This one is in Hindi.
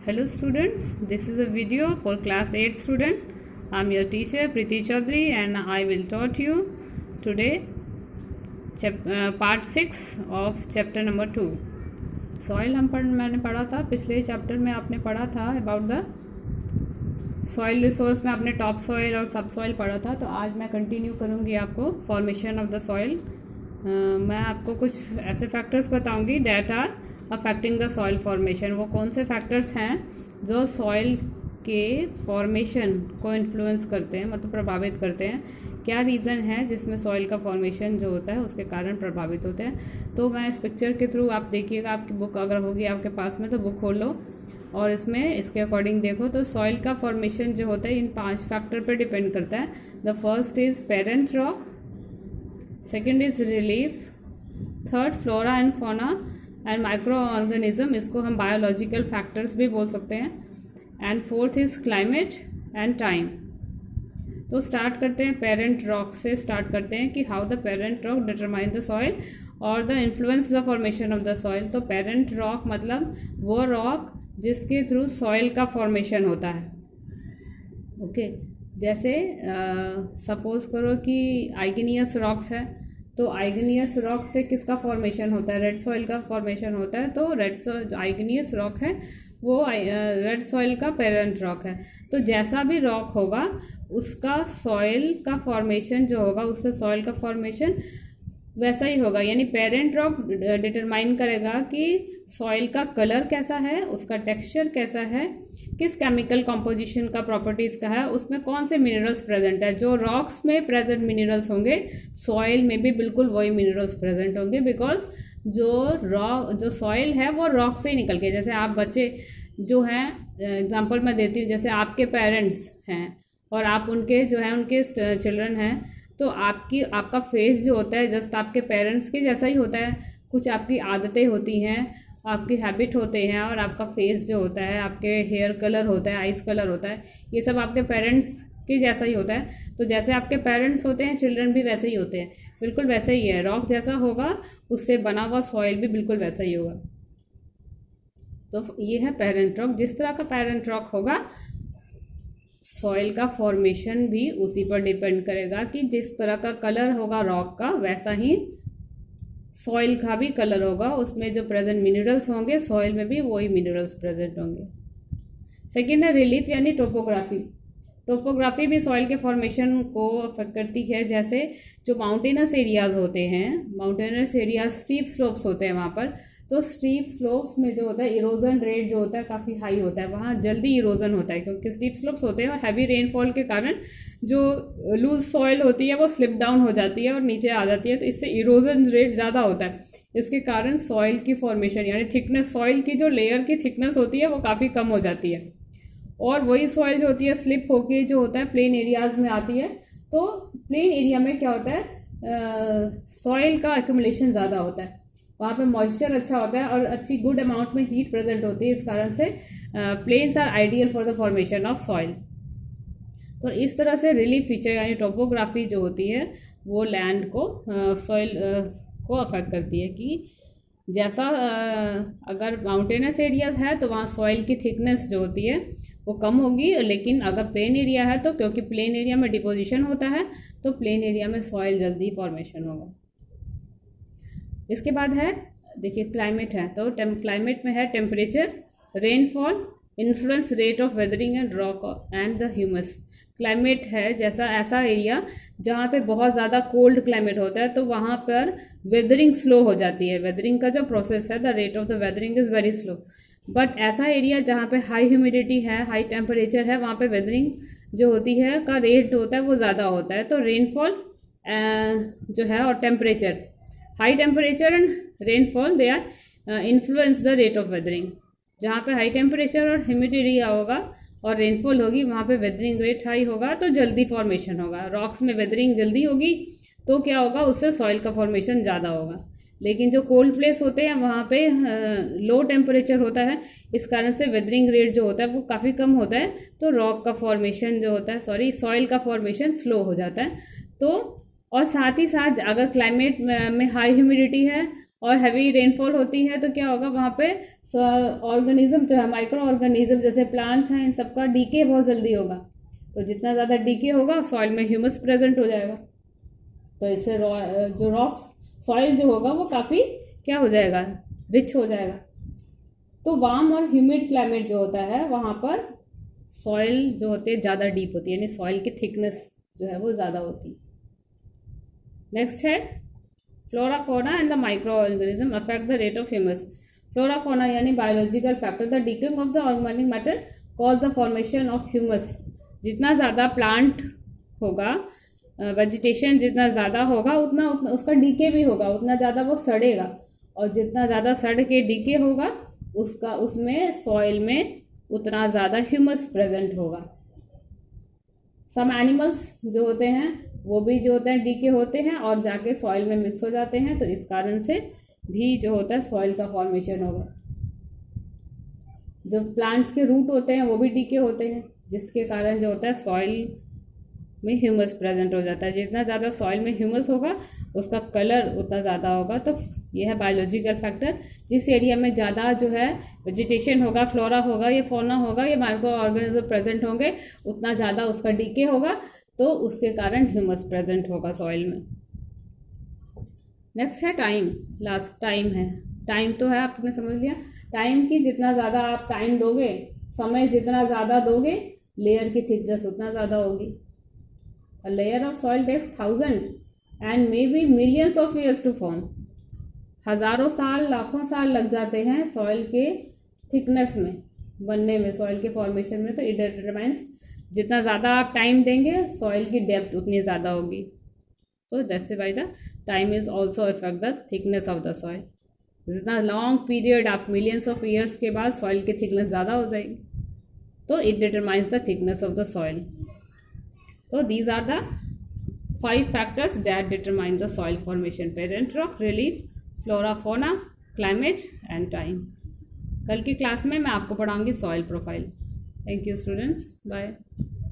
Hello students, this is a video for class 8 student. I am your teacher Preeti Chaudhary and I will taught you today part 6 of chapter number 2. Soil मैंने पढ़ा था पिछले चैप्टर में, आपने पढ़ा था अबाउट द सॉइल रिसोर्स में आपने टॉप सॉइल और सब सॉइल पढ़ा था। तो आज मैं कंटिन्यू करूँगी आपको फॉर्मेशन ऑफ द सॉइल। मैं आपको कुछ ऐसे फैक्टर्स बताऊँगी that are affecting the soil formation. वो कौन से फैक्टर्स हैं जो सॉइल के फॉर्मेशन को इन्फ्लुएंस करते हैं, मतलब प्रभावित करते हैं। क्या रीज़न है जिसमें सॉइल का फॉर्मेशन जो होता है उसके कारण प्रभावित होते हैं। तो मैं इस पिक्चर के थ्रू आप देखिएगा, आपकी बुक अगर होगी आपके पास में तो बुक खोल लो और इसमें इसके अकॉर्डिंग देखो। तो सॉइल का फॉर्मेशन जो होता है इन 5 फैक्टर पर डिपेंड करता है। The first is parent rock, second is relief, third flora and fauna and micro organism, इसको हम बायोलॉजिकल फैक्टर्स भी बोल सकते हैं, and fourth is climate and time. तो स्टार्ट करते हैं पेरेंट रॉक से। स्टार्ट करते हैं कि how the parent rock determine the soil और the influence the formation of the soil. तो पेरेंट रॉक मतलब वो रॉक जिसके थ्रू सॉइल का फॉर्मेशन होता है। ओके, जैसे सपोज करो कि आइग्नियस रॉक्स है, तो आइग्नियस रॉक से किसका फॉर्मेशन होता है? रेड सॉइल का फॉर्मेशन होता है। तो जो आइग्नियस रॉक है वो रेड सॉइल का पेरेंट रॉक है। तो जैसा भी रॉक होगा उसका सॉइल का फॉर्मेशन जो होगा, उससे सॉइल का फॉर्मेशन वैसा ही होगा। यानी पेरेंट रॉक डिटरमाइन करेगा कि सॉइल का कलर कैसा है, उसका टेक्सचर कैसा है, किस केमिकल कॉम्पोजिशन का प्रॉपर्टीज़ का है, उसमें कौन से मिनरल्स प्रेजेंट है। जो रॉक्स में प्रेजेंट मिनरल्स होंगे सॉइल में भी बिल्कुल वही मिनरल्स प्रेजेंट होंगे, बिकॉज जो सॉइल है वो रॉक से ही निकल के। जैसे आप बच्चे जो हैं, एग्जांपल मैं देती हूँ, जैसे आपके पेरेंट्स हैं और आप उनके जो हैं उनके चिल्ड्रन हैं, तो आपका फेस जो होता है जस्ट आपके पेरेंट्स के जैसा ही होता है। कुछ आपकी आदतें होती हैं, आपकी हैबिट होते हैं, और आपका फेस जो होता है, आपके हेयर कलर होता है, आइज़ कलर होता है, ये सब आपके पेरेंट्स के जैसा ही होता है। तो जैसे आपके पेरेंट्स होते हैं, चिल्ड्रन भी वैसे ही होते हैं, बिल्कुल वैसे ही है। रॉक जैसा होगा उससे बना हुआ सॉइल भी बिल्कुल वैसा ही होगा। तो ये है पेरेंट रॉक। जिस तरह का पेरेंट रॉक होगा सॉइल का फॉर्मेशन भी उसी पर डिपेंड करेगा कि जिस तरह का कलर होगा रॉक का वैसा ही सॉइल का भी कलर होगा। उसमें जो प्रेजेंट मिनरल्स होंगे सॉइल में भी वही मिनरल्स प्रेजेंट होंगे। सेकेंड है रिलीफ यानी टोपोग्राफी। टोपोग्राफी भी सॉइल के फॉर्मेशन को अफेक्ट करती है। जैसे जो माउंटेनस एरियाज़ होते हैं, माउंटेनस एरियाज स्टीप स्लोप्स होते हैं वहाँ पर, तो स्टीप स्लोप्स में जो होता है इरोजन रेट जो होता है काफ़ी हाई होता है, वहाँ जल्दी इरोजन होता है क्योंकि स्टीप स्लोप्स होते हैं और हैवी रेनफॉल के कारण जो लूज सॉइल होती है वो स्लिप डाउन हो जाती है और नीचे आ जाती है, तो इससे इरोजन रेट ज़्यादा होता है। इसके कारण सॉइल की फॉर्मेशन यानी थिकनेस, सॉइल की जो लेयर की थिकनेस होती है वो काफ़ी कम हो जाती है, और वही सॉइल जो होती है स्लिप होके जो होता है प्लेन एरियाज़ में आती है। तो प्लेन एरिया में क्या होता है, सॉइल का एक्यूमुलेशन ज़्यादा होता है, वहाँ पे मॉइस्चर अच्छा होता है और अच्छी गुड अमाउंट में हीट प्रेजेंट होती है। इस कारण से plains are ideal for the formation of soil. तो इस तरह से रिलीफ फीचर यानी टोपोग्राफी जो होती है वो लैंड को सॉइल को अफेक्ट करती है कि जैसा अगर माउंटेनस एरियाज है तो वहाँ सॉइल की थिकनेस जो होती है वो कम होगी, लेकिन अगर प्लेन एरिया है तो क्योंकि प्लेन एरिया में डिपोजिशन होता है तो प्लेन एरिया में सॉइल जल्दी फॉर्मेशन होगा। इसके बाद है देखिए क्लाइमेट है। तो क्लाइमेट में है temperature, rainfall, influence rate of weathering and rock and the humus. Climate है जैसा ऐसा एरिया जहाँ पे बहुत ज़्यादा कोल्ड क्लाइमेट होता है तो वहाँ पर वेदरिंग स्लो हो जाती है। वेदरिंग का जो प्रोसेस है, the rate of the weathering is very slow. But ऐसा एरिया जहाँ पे हाई ह्यूमिडिटी है, हाई टेम्परेचर है, वहाँ पे वेदरिंग जो होती है का रेट होता है वो ज़्यादा होता है। तो रेनफॉल जो है और temperature, high temperature and rainfall they are influence the rate of weathering. जहाँ पे हाई टेम्परेचर और ह्यूमिडिटी होगा और रेनफॉल होगी वहाँ पे वेदरिंग रेट हाई होगा तो जल्दी फॉर्मेशन होगा। रॉक्स में वेदरिंग जल्दी होगी तो क्या होगा, उससे सॉइल का फॉर्मेशन ज़्यादा होगा। लेकिन जो कोल्ड प्लेस होते हैं वहाँ पे लो टेम्परेचर होता है, इस कारण से वेदरिंग रेट जो होता है वो काफ़ी कम होता है, तो रॉक का फॉर्मेशन जो होता है सॉइल का फॉर्मेशन स्लो हो जाता है। तो और साथ ही साथ अगर क्लाइमेट में हाई ह्यूमिडिटी है और हैवी रेनफॉल होती है तो क्या होगा, वहाँ पे ऑर्गेनिज्म जो है, माइक्रो ऑर्गेनिज्म जैसे प्लांट्स हैं, इन सबका डीके बहुत जल्दी होगा। तो जितना ज़्यादा डीके होगा सॉइल में ह्यूमस प्रेजेंट हो जाएगा, तो इससे जो रॉक्स सॉइल जो होगा वो काफ़ी क्या हो जाएगा, रिच हो जाएगा। तो वार्म और ह्यूमिड क्लाइमेट जो होता है वहाँ पर सॉइल जो होती है ज़्यादा डीप होती है, यानी सॉइल की थिकनेस जो है वो ज़्यादा होती है। नेक्स्ट है flora fauna and the micro organism affect the rate of humus. Flora fauna यानी biological factor, the decaying of the organic matter cause the formation of humus. जितना ज़्यादा प्लांट होगा, वेजिटेशन जितना ज़्यादा होगा उतना उसका डीके भी होगा, उतना ज़्यादा वो सड़ेगा, और जितना ज़्यादा सड़ के डीके होगा उसमें सॉइल में उतना ज़्यादा ह्यूमस प्रेजेंट होगा। सम एनिमल्स जो होते हैं वो भी जो होते हैं डीके होते हैं और जाके सॉइल में मिक्स हो जाते हैं, तो इस कारण से भी जो होता है सॉइल का फॉर्मेशन होगा। जो प्लांट्स के रूट होते हैं वो भी डीके होते हैं, जिसके कारण जो होता है सॉइल में ह्यूमस प्रेजेंट हो जाता है। जितना ज़्यादा सॉइल में ह्यूमस होगा उसका कलर उतना ज़्यादा होगा। तो ये है बायोलॉजिकल फैक्टर। जिस एरिया में ज़्यादा जो है वेजिटेशन होगा, फ्लोरा होगा, या फौना होगा, या माइक्रो ऑर्गेनिज्म प्रेजेंट होंगे, उतना ज़्यादा उसका डीके होगा, तो उसके कारण ह्यूमस प्रेजेंट होगा सॉइल में। नेक्स्ट है टाइम। लास्ट टाइम है, टाइम तो है आपने समझ लिया। टाइम की जितना ज़्यादा आप टाइम दोगे, समय जितना ज़्यादा दोगे, लेयर की थिकनेस उतना ज़्यादा होगी। A layer of soil takes thousands and maybe millions of years to form. हज़ारों साल, लाखों साल लग जाते हैं सॉइल के थिकनेस में बनने में, सॉइल के फॉर्मेशन में। तो इट डिटरमाइंस, जितना ज़्यादा आप टाइम देंगे सॉइल की डेप्थ उतनी ज़्यादा होगी। तो that's why the time is also affect the thickness of the soil. जितना लॉन्ग पीरियड, आप मिलियंस ऑफ ईयर्स के बाद सॉइल की थिकनेस ज़्यादा हो जाएगी, तो it determines the thickness of the soil. So these are the 5 factors that determine the soil formation: parent rock, relief, flora, fauna, climate and time. कल की क्लास में मैं आपको पढ़ाऊंगी soil profile. Thank you students, bye.